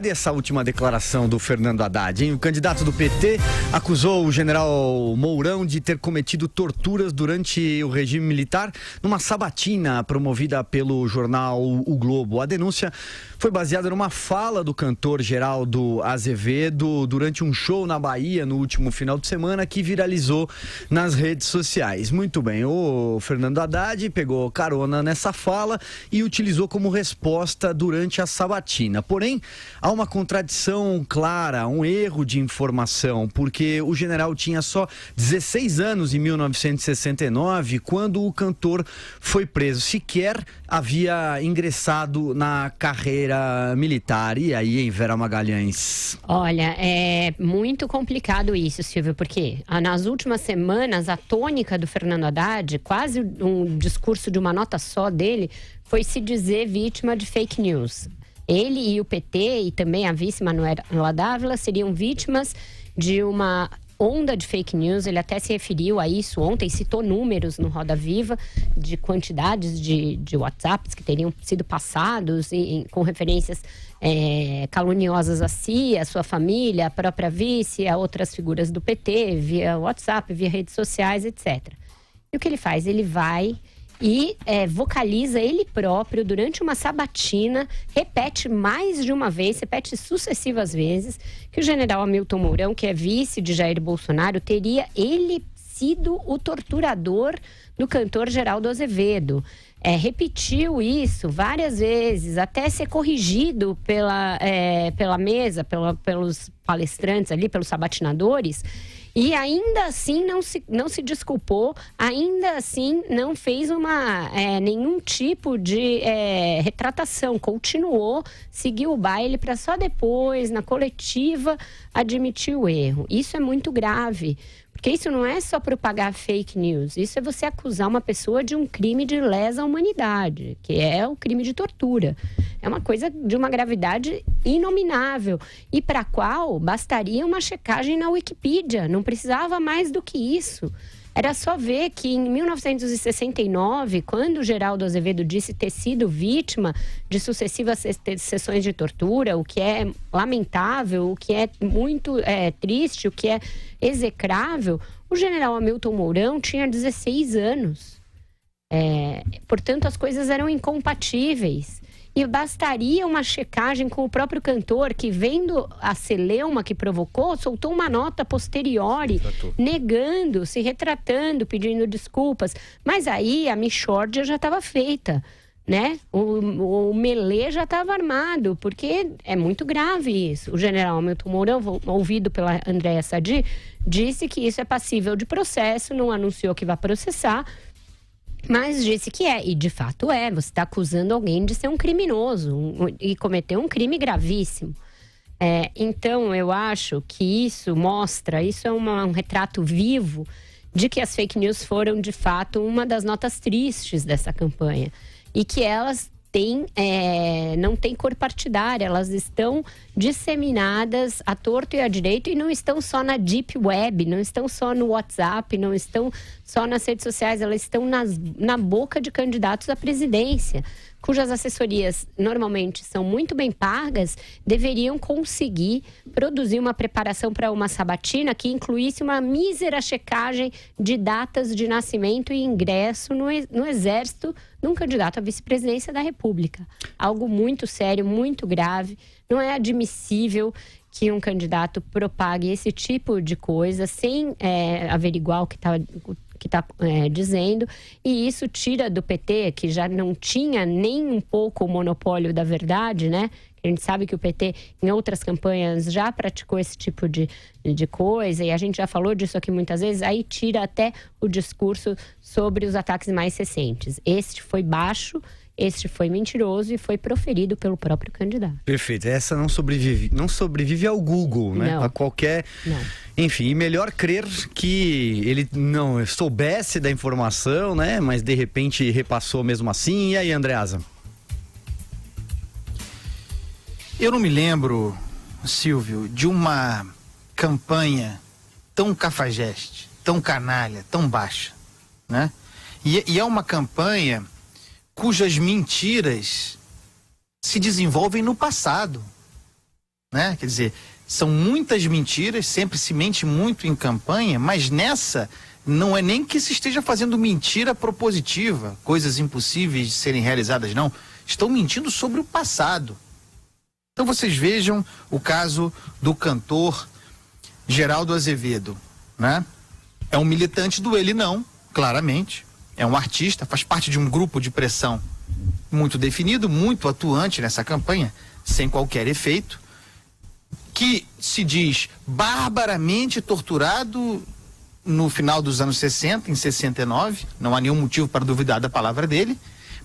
Essa última declaração do Fernando Haddad, hein? O candidato do PT acusou o general Mourão de ter cometido torturas durante o regime militar numa sabatina promovida pelo jornal O Globo. A denúncia foi baseada numa fala do cantor Geraldo Azevedo durante um show na Bahia no último final de semana que viralizou nas redes sociais. Muito bem, o Fernando Haddad pegou carona nessa fala e utilizou como resposta durante a sabatina. Porém, há uma contradição clara, um erro de informação, porque o general tinha só 16 anos em 1969, quando o cantor foi preso. Sequer havia ingressado na carreira militar. E aí, hein, Vera Magalhães? Olha, é muito complicado isso, Silvio, porque nas últimas semanas a tônica do Fernando Haddad, quase um discurso de uma nota só dele, foi se dizer vítima de fake news. Ele e o PT e também a vice Manuela Dávila seriam vítimas de uma onda de fake news. Ele até se referiu a isso ontem, citou números no Roda Viva de quantidades de WhatsApps que teriam sido passados com referências caluniosas a si, a sua família, a própria vice, a outras figuras do PT, via WhatsApp, via redes sociais, etc. E o que ele faz? Ele vai e vocaliza ele próprio durante uma sabatina, repete mais de uma vez, repete sucessivas vezes, que o general Hamilton Mourão, que é vice de Jair Bolsonaro, teria ele sido o torturador do cantor Geraldo Azevedo. Repetiu isso várias vezes, até ser corrigido pela mesa, pelos palestrantes ali, pelos sabatinadores. E ainda assim não se desculpou, ainda assim não fez nenhum tipo de retratação. Continuou, seguiu o baile para só depois, na coletiva, admitir o erro. Isso é muito grave, porque isso não é só propagar fake news. Isso é você acusar uma pessoa de um crime de lesa humanidade, que é o crime de tortura. É uma coisa de uma gravidade inominável e para a qual bastaria uma checagem na Wikipedia. Não precisava mais do que isso. Era só ver que em 1969, quando o Geraldo Azevedo disse ter sido vítima de sucessivas sessões de tortura, o que é lamentável, o que é muito triste, o que é execrável, o general Hamilton Mourão tinha 16 anos. Portanto, as coisas eram incompatíveis. E bastaria uma checagem com o próprio cantor, que vendo a celeuma que provocou, soltou uma nota posteriori, negando, se retratando, pedindo desculpas. Mas aí a mixórdia já estava feita, né? O melê já estava armado, porque é muito grave isso. O general Hamilton Mourão, ouvido pela Andréa Sadi, disse que isso é passível de processo, não anunciou que vai processar, mas disse que e de fato você está acusando alguém de ser um criminoso e cometer um crime gravíssimo. Então eu acho que isso é um retrato vivo de que as fake news foram de fato uma das notas tristes dessa campanha e que elas não têm cor partidária, elas estão disseminadas à torto e à direito e não estão só na Deep Web, não estão só no WhatsApp, não estão só nas redes sociais, elas estão na boca de candidatos à presidência, cujas assessorias normalmente são muito bem pagas, deveriam conseguir produzir uma preparação para uma sabatina que incluísse uma mísera checagem de datas de nascimento e ingresso no Exército de um candidato à vice-presidência da República. Algo muito sério, muito grave. Não é admissível que um candidato propague esse tipo de coisa sem averiguar o que está dizendo, e isso tira do PT, que já não tinha nem um pouco o monopólio da verdade, né? A gente sabe que o PT, em outras campanhas, já praticou esse tipo de coisa, e a gente já falou disso aqui muitas vezes, aí tira até o discurso sobre os ataques mais recentes. Este foi baixo, este foi mentiroso e foi proferido pelo próprio candidato. Perfeito. Essa não sobrevive ao Google, né? Não. A qualquer... Não. Enfim, e melhor crer que ele não soubesse da informação, né? Mas de repente repassou mesmo assim. E aí, Andreasa? Eu não me lembro, Silvio, de uma campanha tão cafajeste, tão canalha, tão baixa, né? E é uma campanha cujas mentiras se desenvolvem no passado. né? Quer dizer, são muitas mentiras, sempre se mente muito em campanha, mas nessa não é nem que se esteja fazendo mentira propositiva, coisas impossíveis de serem realizadas, não. Estão mentindo sobre o passado. Então vocês vejam o caso do cantor Geraldo Azevedo, né? É um militante do Ele Não, claramente. É um artista, faz parte de um grupo de pressão muito definido, muito atuante nessa campanha, sem qualquer efeito, que se diz barbaramente torturado no final dos anos 60, em 69, não há nenhum motivo para duvidar da palavra dele,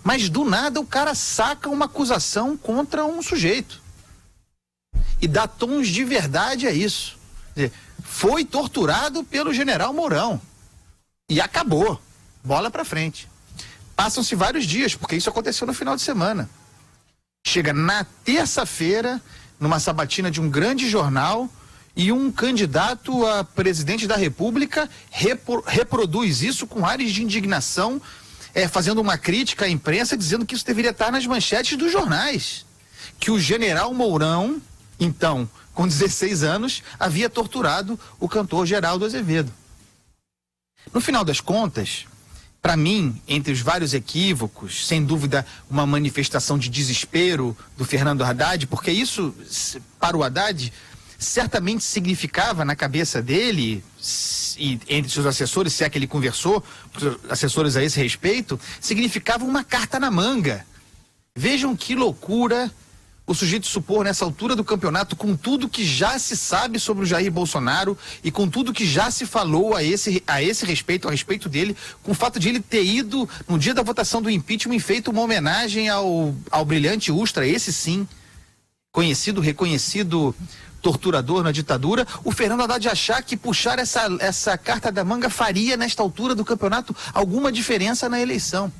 mas do nada o cara saca uma acusação contra um sujeito e dá tons de verdade a isso. Quer dizer, foi torturado pelo general Mourão e acabou, bola pra frente. Passam-se vários dias, porque isso aconteceu no final de semana. Chega na terça-feira, numa sabatina de um grande jornal, e um candidato a presidente da República reproduz isso com ares de indignação, fazendo uma crítica à imprensa, dizendo que isso deveria estar nas manchetes dos jornais. Que o general Mourão, então, com 16 anos, havia torturado o cantor Geraldo Azevedo. No final das contas, para mim, entre os vários equívocos, sem dúvida uma manifestação de desespero do Fernando Haddad, porque isso, para o Haddad, certamente significava na cabeça dele, e entre seus assessores, se é que ele conversou com seus assessores a esse respeito, significava uma carta na manga. Vejam que loucura o sujeito supor nessa altura do campeonato, com tudo que já se sabe sobre o Jair Bolsonaro e com tudo que já se falou a esse respeito, a respeito dele, com o fato de ele ter ido, no dia da votação do impeachment, feito uma homenagem ao brilhante Ustra, esse sim, conhecido, reconhecido torturador na ditadura, o Fernando Haddad achar que puxar essa carta da manga faria, nesta altura do campeonato, alguma diferença na eleição.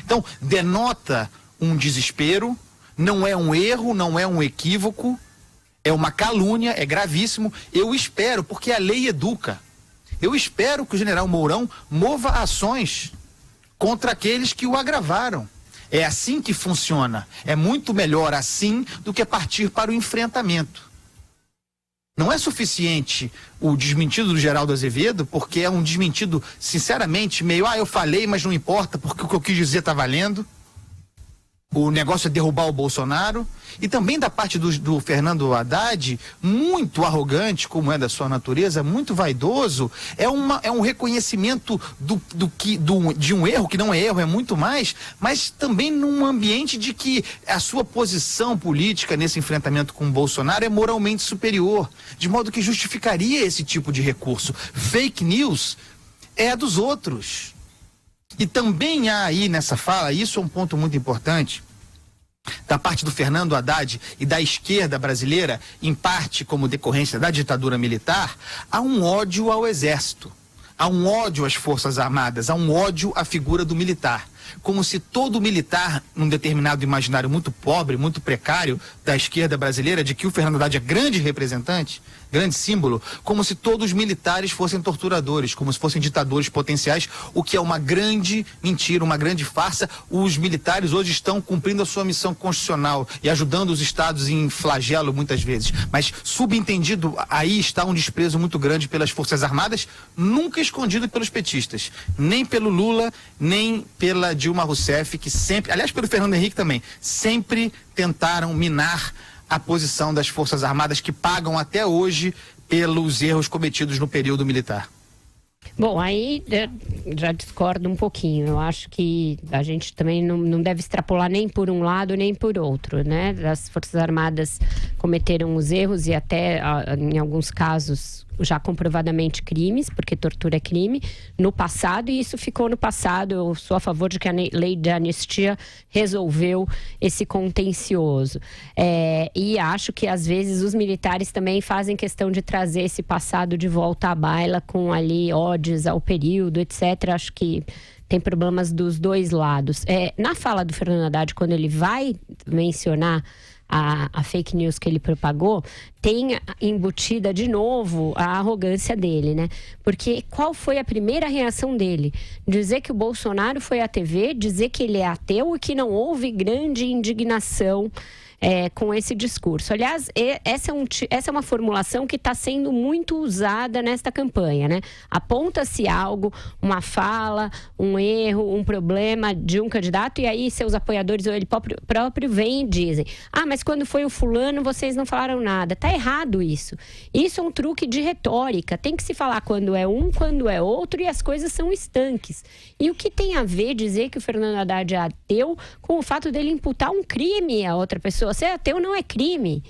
Então, denota um desespero, não é um erro, não é um equívoco, é uma calúnia, é gravíssimo. Eu espero, porque a lei educa, eu espero que o general Mourão mova ações contra aqueles que o agravaram. É assim que funciona. É muito melhor assim do que partir para o enfrentamento. Não é suficiente o desmentido do Geraldo Azevedo, porque é um desmentido, sinceramente, meio, eu falei, mas não importa, porque o que eu quis dizer está valendo. O negócio é derrubar o Bolsonaro. E também da parte do Fernando Haddad, muito arrogante, como é da sua natureza, muito vaidoso, é um reconhecimento de um erro, que não é erro, é muito mais, mas também num ambiente de que a sua posição política nesse enfrentamento com o Bolsonaro é moralmente superior, de modo que justificaria esse tipo de recurso. Fake news é a dos outros. E também há aí nessa fala, isso é um ponto muito importante, da parte do Fernando Haddad e da esquerda brasileira, em parte como decorrência da ditadura militar, há um ódio ao exército, há um ódio às Forças Armadas, há um ódio à figura do militar. Como se todo militar, num determinado imaginário muito pobre, muito precário da esquerda brasileira, de que o Fernando Haddad é grande representante, grande símbolo, como se todos os militares fossem torturadores, como se fossem ditadores potenciais, o que é uma grande mentira, uma grande farsa. Os militares hoje estão cumprindo a sua missão constitucional e ajudando os estados em flagelo muitas vezes. Mas subentendido, aí está um desprezo muito grande pelas Forças Armadas, nunca escondido pelos petistas, nem pelo Lula, nem pela Dilma Rousseff, que sempre, aliás pelo Fernando Henrique também, sempre tentaram minar a posição das Forças Armadas, que pagam até hoje pelos erros cometidos no período militar. Bom, aí já discordo um pouquinho. Eu acho que a gente também não deve extrapolar nem por um lado nem por outro, né? As Forças Armadas cometeram os erros e até, em alguns casos, já comprovadamente crimes, porque tortura é crime, no passado, e isso ficou no passado. Eu sou a favor de que a lei de anistia resolveu esse contencioso. E acho que, às vezes, os militares também fazem questão de trazer esse passado de volta à baila, com ali ódios ao período, etc. Acho que tem problemas dos dois lados. Na fala do Fernando Haddad, quando ele vai mencionar a fake news que ele propagou, tem embutida de novo a arrogância dele, né? Porque qual foi a primeira reação dele? Dizer que o Bolsonaro foi à TV, dizer que ele é ateu e que não houve grande indignação com esse discurso. Aliás, essa é uma formulação que está sendo muito usada nesta campanha, né? Aponta-se algo, uma fala, um erro, um problema de um candidato, e aí seus apoiadores ou ele próprio vêm e dizem: mas quando foi o fulano vocês não falaram nada. Tá errado isso. Isso é um truque de retórica. Tem que se falar quando é um, quando é outro, e as coisas são estanques. E o que tem a ver dizer que o Fernando Haddad é ateu com o fato dele imputar um crime a outra pessoa? Ser ateu não é crime.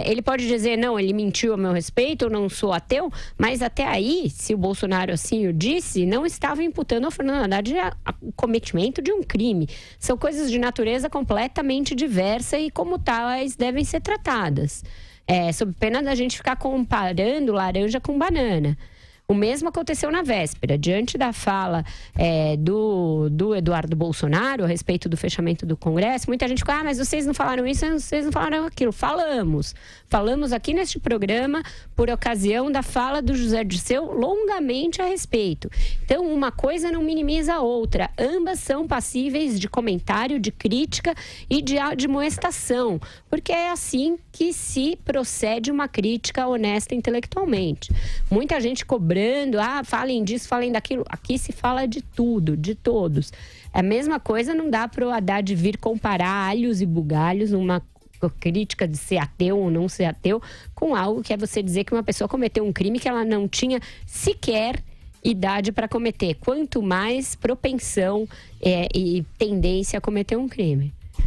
Ele pode dizer, não, ele mentiu a meu respeito, eu não sou ateu, mas até aí, se o Bolsonaro assim o disse, não estava imputando ao Fernando Haddad o cometimento de um crime. São coisas de natureza completamente diversa e, como tais, devem ser tratadas. Sob pena da gente ficar comparando laranja com banana. O mesmo aconteceu na véspera, diante da fala do Eduardo Bolsonaro a respeito do fechamento do Congresso. Muita gente ficou, mas vocês não falaram isso, vocês não falaram aquilo. Falamos aqui neste programa por ocasião da fala do José Dirceu longamente a respeito. Então, uma coisa não minimiza a outra. Ambas são passíveis de comentário, de crítica e de admoestação, porque é assim que se procede uma crítica honesta intelectualmente. Muita gente cobrando, falem disso, falem daquilo. Aqui se fala de tudo, de todos. A mesma coisa, não dá para o Haddad vir comparar alhos e bugalhos, uma crítica de ser ateu ou não ser ateu, com algo que é você dizer que uma pessoa cometeu um crime que ela não tinha sequer idade para cometer. Quanto mais propensão e tendência a cometer um crime.